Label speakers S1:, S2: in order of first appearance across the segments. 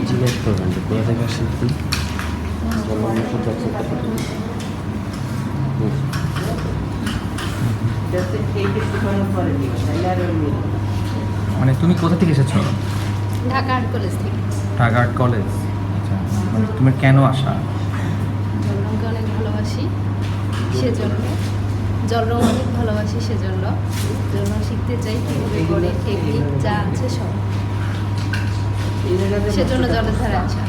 S1: জিজ্ঞেস করবেন যে কোথা থেকে আসছেন কি মানে তুমি কোথা থেকে এসেছো?
S2: ঢাকা আর্ট কলেজ থেকে।
S1: ঢাকা আর্ট কলেজ, আচ্ছা। মানে তুমি কেন আসা?
S2: জলরঙকে অনেক ভালোবাসি সেজন্য, জলরঙ অনেক ভালোবাসি সেজন্য, জলরঙ শিখতে চাই কীভাবে করে টেকনিক যা আছে সব, সেজন্য জলের ধারে আসা।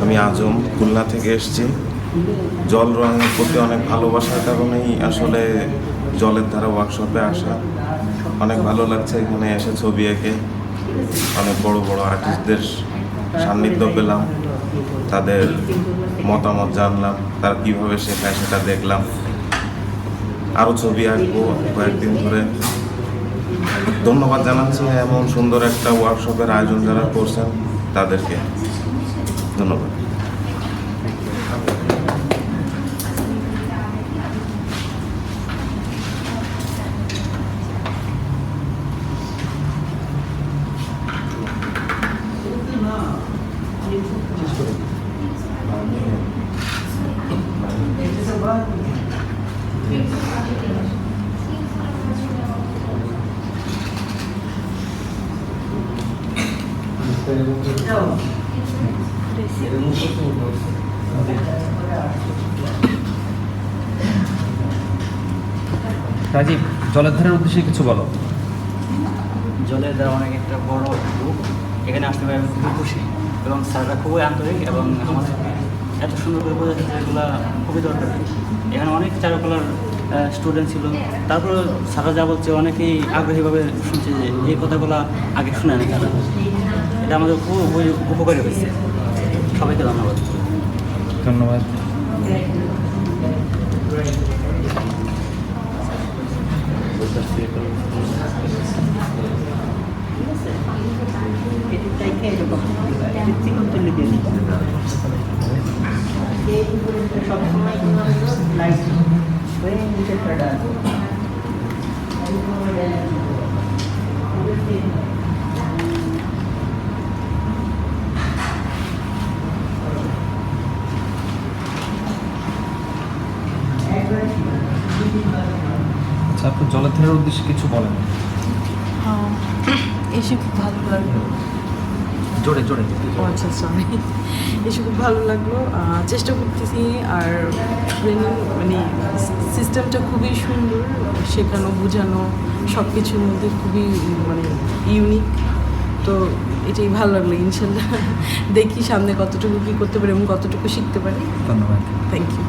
S3: আমি আজম, খুলনা থেকে এসেছি। জল রঙের প্রতি অনেক ভালোবাসার কারণেই আসলে জলের ধারা ওয়ার্কশপে আসা। অনেক ভালো লাগছে এখানে এসে ছবি এঁকে অনেক বড় বড় আর্টিস্টদের সান্নিধ্য পেলাম, তাদের মতামত জানলাম, তারা কীভাবে শেখায় সেটা দেখলাম। আরও ছবি আঁকবো কয়েকদিন ধরে। ধন্যবাদ জানাচ্ছি এমন সুন্দর একটা ওয়ার্কশপের আয়োজন যারা করছেন তাদেরকে ধন্যবাদ।
S1: রাজীব, জলের ধারের উদ্দেশ্যে কিছু বলো।
S4: জলের ধারা অনেক একটা বড় গ্রুপ, এখানে আসতে পারে আমি খুবই খুশি এবং স্যাররা খুবই আন্তরিক এবং আমাদের এত সুন্দর করে বোঝাচ্ছে যেগুলো খুবই দরকার। এখানে অনেক চারুকলার স্টুডেন্ট ছিল, তারপরে স্যাররা যা বলছে অনেকেই আগ্রহীভাবে শুনছে যে এই কথাগুলো আগে শুনে না তারা। এটা আমাদের খুব উপকারী হয়েছে। সবাইকে ধন্যবাদ।
S1: ধন্যবাদ। আচ্ছা, আপনি জলের ধারের উদ্দেশ্যে কিছু বলেন।
S5: এসে খুব ভালো লাগলো।
S1: জোরে জোরে।
S5: আচ্ছা, সরি। এসে খুব ভালো লাগলো। চেষ্টা করতেছি, আর মানে সিস্টেমটা খুবই সুন্দর, শেখানো বোঝানো সব কিছুর মধ্যে খুবই মানে ইউনিক। তো এটাই ভালো লাগলো। ইনশাল্লাহ দেখি সামনে কতটুকু কী করতে পারি এবং কতটুকু শিখতে পারি।
S1: ধন্যবাদ।
S5: Thank you.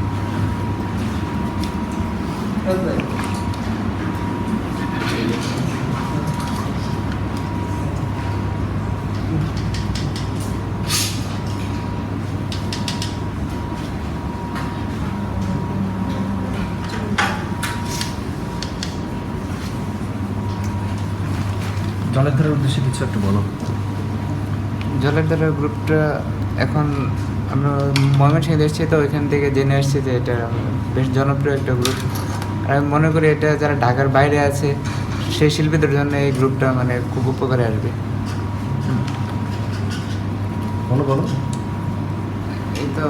S1: জলের ধারের উদ্দেশ্যে কিছু একটু বলো।
S6: জলের ধারা গ্রুপটা এখন আমরা ময়মনসিংহে এসেছি, তো ওইখান থেকে জেনে আসছি যে এটা বেশ জনপ্রিয় একটা গ্রুপ। আর আমি মনে করি এটা যারা ঢাকার বাইরে আছে সেই শিল্পীদের জন্য এই গ্রুপটা মানে খুব উপকারে আসবে।
S1: বলো বলো।
S6: এই তো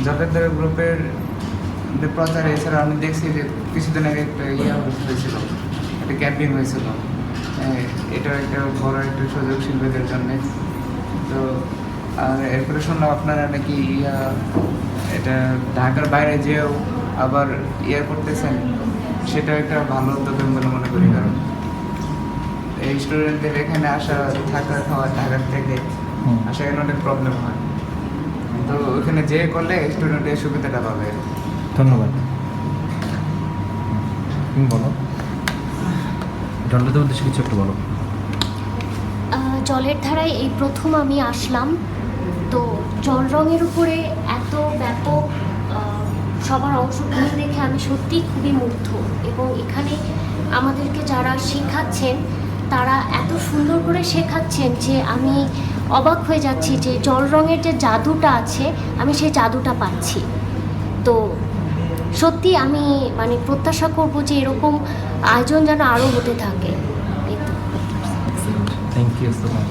S6: জলের ধারা গ্রুপের যে প্রচার, এছাড়া আমি দেখছি যে কিছুদিন আগে একটা হয়েছিল, একটা ক্যাম্পিং হয়েছিল। এটা একটা বড় একটা সুযোগ শিল্পীদের জন্যে। তো আর এরপরে শুনলাম আপনারা নাকি এটা ঢাকার বাইরে যেও আবার ইয়ে করতেছেন, সেটা একটা ভালো উদ্যোগ আমি বলে মনে করি। কারণ এই স্টুডেন্টদের এখানে আসা, থাকা, খাওয়া ঢাকার থেকে আসা এখানে অনেক প্রবলেম হয়, তো ওখানে যেয়ে করলে স্টুডেন্টের সুবিধাটা পাবে।
S1: ধন্যবাদ। তুমি বলো, জলটাতে উদ্দেশ্যে কিছু একটু বলো।
S7: জলের ধারায় এই প্রথম আমি আসলাম, তো জল রঙের উপরে এত ব্যাপক সবার অংশগ্রহণ দেখে আমি সত্যিই খুবই মুগ্ধ। এবং এখানে আমাদেরকে যারা শেখাচ্ছেন তারা এত সুন্দর করে শেখাচ্ছেন যে আমি অবাক হয়ে যাচ্ছি যে জল রঙের যে জাদুটা আছে আমি সেই জাদুটা পাচ্ছি। তো সত্যি আমি মানে প্রত্যাশা করব যে এরকম আয়োজন যেন আরও হতে থাকে।
S1: Thank you so much.